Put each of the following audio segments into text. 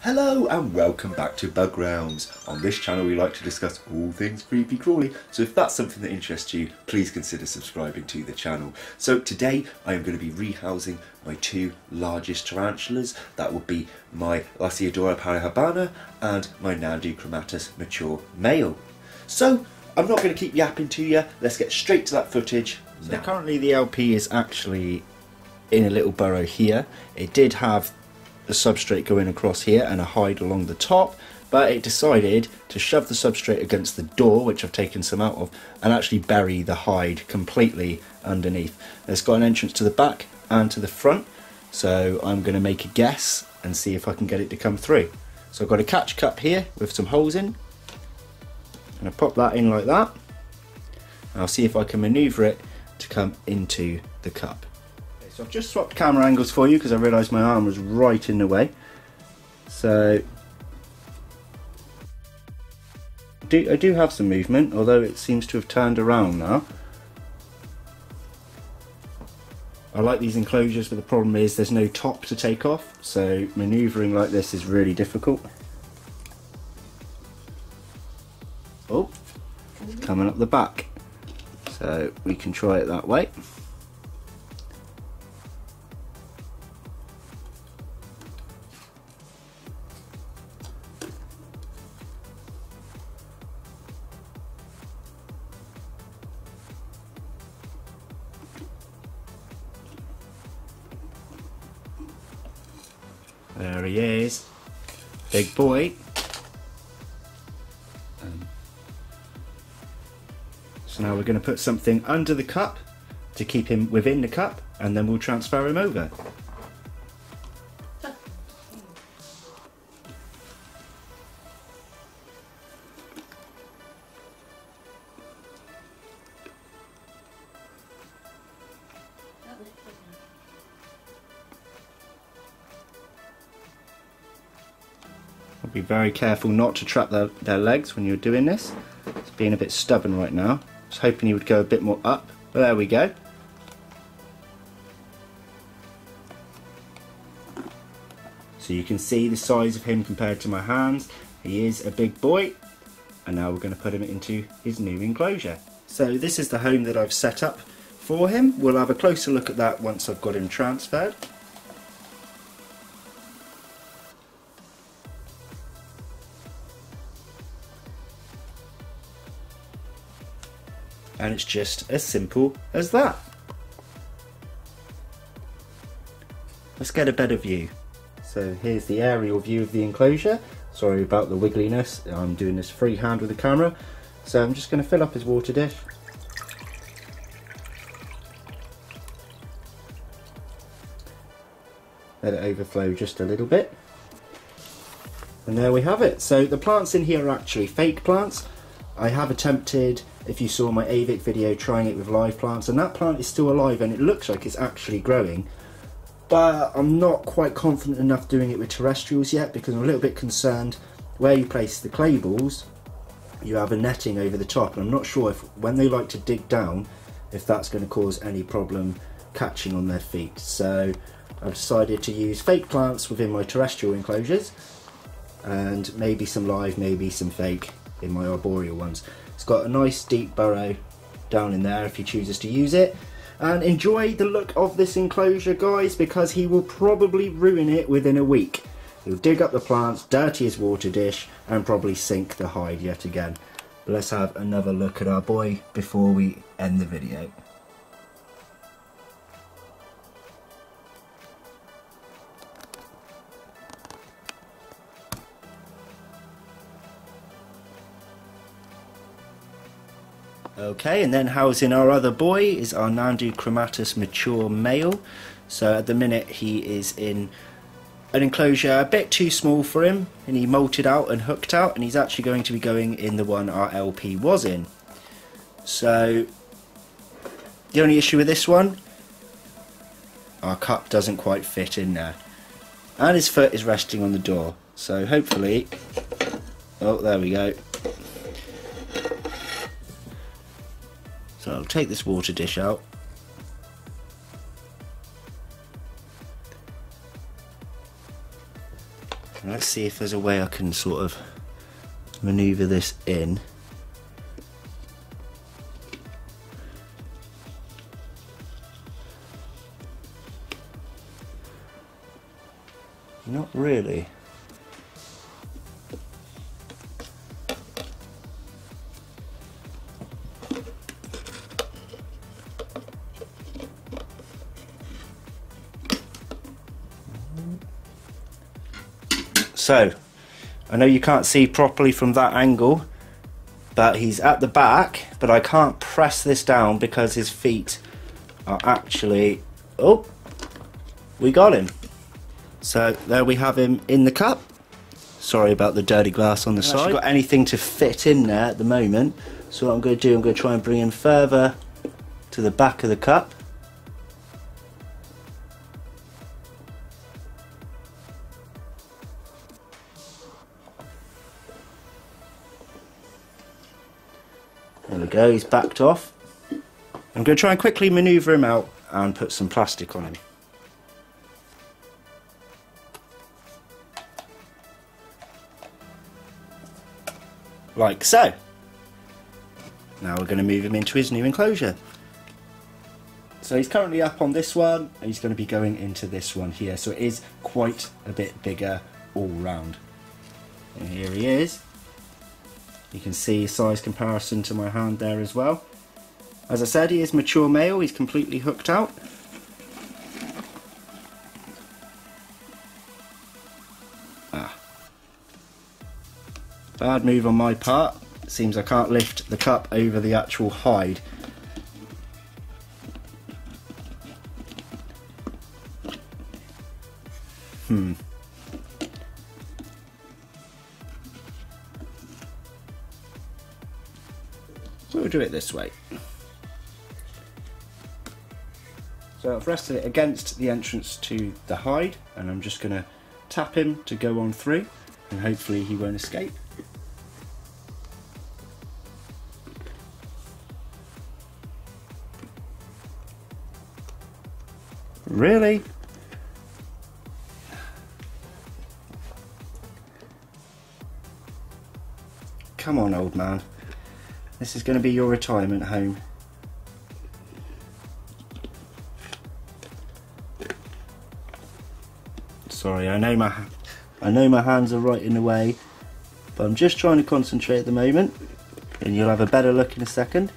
Hello and welcome back to Bug Realms. On this channel we like to discuss all things creepy crawly, so if that's something that interests you, please consider subscribing to the channel. So today I am going to be rehousing my two largest tarantulas. That would be my Lasiodora parahabana and my Nandu chromatus mature male. So I'm not going to keep yapping to you, let's get straight to that footage now. So currently the LP is actually in a little burrow here. It did have the substrate going across here and a hide along the top, but it decided to shove the substrate against the door, which I've taken some out of, and actually bury the hide completely underneath. It's got an entrance to the back and to the front, so I'm going to make a guess and see if I can get it to come through. So I've got a catch cup here with some holes in, and I pop that in like that, and I'll see if I can manoeuvre it to come into the cup. So I've just swapped camera angles for you because I realised my arm was right in the way. So I do have some movement, although it seems to have turned around now. I like these enclosures, but the problem is there's no top to take off, so manoeuvring like this is really difficult. Oh, it's coming up the back, so we can try it that way. There he is, big boy. So now we're going to put something under the cup to keep him within the cup, and then we'll transfer him over. Be very careful not to trap their legs when you're doing this. It's being a bit stubborn right now. I was hoping he would go a bit more up, but there we go. So you can see the size of him compared to my hands. He is a big boy, and now we're going to put him into his new enclosure. So this is the home that I've set up for him. We'll have a closer look at that once I've got him transferred. And it's just as simple as that. Let's get a better view. So here's the aerial view of the enclosure. Sorry about the wiggliness, I'm doing this freehand with the camera. So I'm just going to fill up his water dish. Let it overflow just a little bit. And there we have it. So the plants in here are actually fake plants. I have attempted, if you saw my AVIC video, trying it with live plants, and that plant is still alive and it looks like it's actually growing, but I'm not quite confident enough doing it with terrestrials yet because I'm a little bit concerned where you place the clay balls you have a netting over the top, and I'm not sure if when they like to dig down if that's going to cause any problem catching on their feet. So I've decided to use fake plants within my terrestrial enclosures, and maybe some live, maybe some fake in my arboreal ones. It's got a nice deep burrow down in there if he chooses to use it. And enjoy the look of this enclosure, guys, because he will probably ruin it within a week. He'll dig up the plants, dirty his water dish, and probably sink the hide yet again. But let's have another look at our boy before we end the video. Okay, and then housing our other boy is our Nandu chromatus mature male. So at the minute he is in an enclosure a bit too small for him, and he molted out and hooked out, and he's actually going to be going in the one our LP was in. So the only issue with this one, our cup doesn't quite fit in there, and his foot is resting on the door. So hopefully, oh, there we go. So I'll take this water dish out. Let's see if there's a way I can sort of maneuver this in. Not really. So, I know you can't see properly from that angle, but he's at the back, but I can't press this down because his feet are actually... Oh, we got him. So there we have him in the cup. Sorry about the dirty glass on the side. I've got anything to fit in there at the moment. So what I'm going to do, I'm going to try and bring him further to the back of the cup. There we go, he's backed off. I'm going to try and quickly manoeuvre him out and put some plastic on him. Like so. Now we're going to move him into his new enclosure. So he's currently up on this one, and he's going to be going into this one here. So it is quite a bit bigger all round. And here he is. You can see size comparison to my hand there as well. As I said, he is mature male, he's completely hooked out. Bad move on my part. It seems I can't lift the cup over the actual hide. We'll do it this way. So I've rested it against the entrance to the hide, and I'm just going to tap him to go on through, and hopefully he won't escape. Really? Come on, old man. This is going to be your retirement home. Sorry, I know my hands are right in the way, but I'm just trying to concentrate at the moment, and you'll have a better look in a second.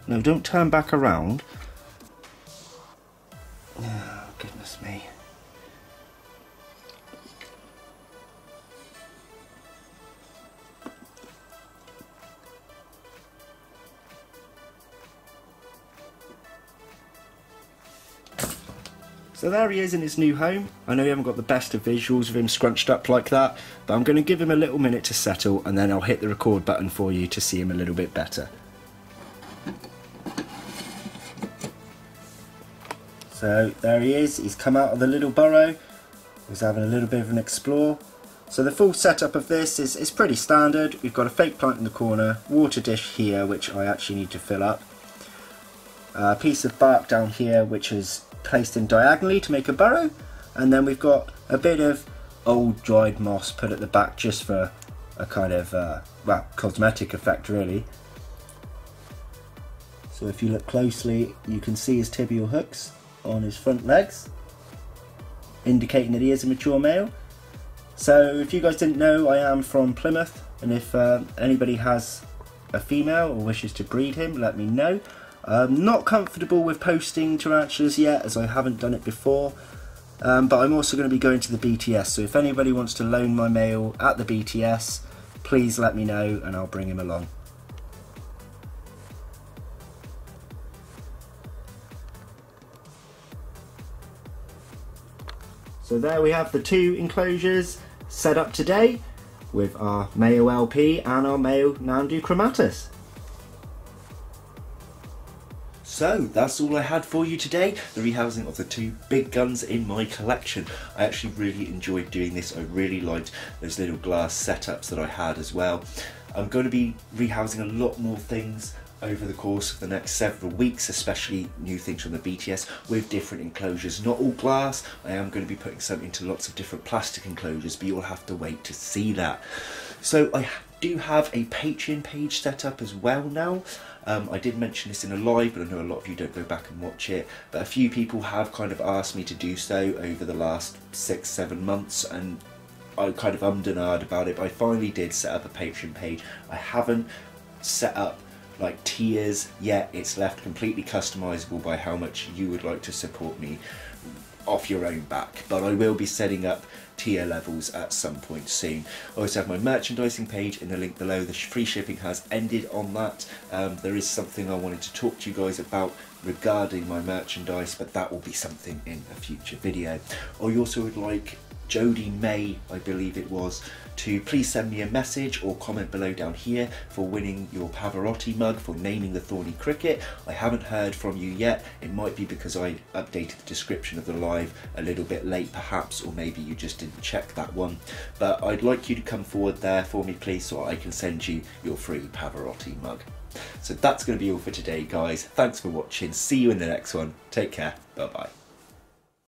No, don't turn back around. Oh, goodness me. So there he is in his new home. I know you haven't got the best of visuals of him scrunched up like that, but I'm going to give him a little minute to settle, and then I'll hit the record button for you to see him a little bit better. So there he is, he's come out of the little burrow, he's having a little bit of an explore. So the full setup of this is pretty standard. We've got a fake plant in the corner, water dish here which I actually need to fill up, a piece of bark down here which is placed in diagonally to make a burrow, and then we've got a bit of old dried moss put at the back just for a kind of, well, cosmetic effect really. So if you look closely you can see his tibial hooks on his front legs, indicating that he is a mature male. So if you guys didn't know, I am from Plymouth, and if anybody has a female or wishes to breed him, let me know. I'm not comfortable with posting tarantulas yet, as I haven't done it before, but I'm also going to be going to the BTS, so if anybody wants to loan my male at the BTS, please let me know and I'll bring him along. So there we have the two enclosures set up today with our male LP and our male Nandu chromatus. So that's all I had for you today, the rehousing of the two big guns in my collection. I actually really enjoyed doing this. I really liked those little glass setups that I had as well. I'm going to be rehousing a lot more things over the course of the next several weeks, especially new things from the BTS with different enclosures, not all glass. I am going to be putting some into lots of different plastic enclosures, but you'll have to wait to see that. So I do have a Patreon page set up as well now. I did mention this in a live, but I know a lot of you don't go back and watch it, but a few people have kind of asked me to do so over the last 6-7 months, and I kind of ummed and ahed about it, but I finally did set up a Patreon page. I haven't set up like tiers yet. It's left completely customizable by how much you would like to support me off your own back, but I will be setting up tier levels at some point soon. I also have my merchandising page in the link below. The free shipping has ended on that. There is something I wanted to talk to you guys about regarding my merchandise, but that will be something in a future video. I also would like Jodie May, I believe it was, to please send me a message or comment below down here for winning your Pavarotti mug for naming the Thorny Cricket. I haven't heard from you yet. It might be because I updated the description of the live a little bit late perhaps, or maybe you just didn't check that one. But I'd like you to come forward there for me please, so I can send you your free Pavarotti mug. So that's going to be all for today guys. Thanks for watching. See you in the next one. Take care. Bye bye.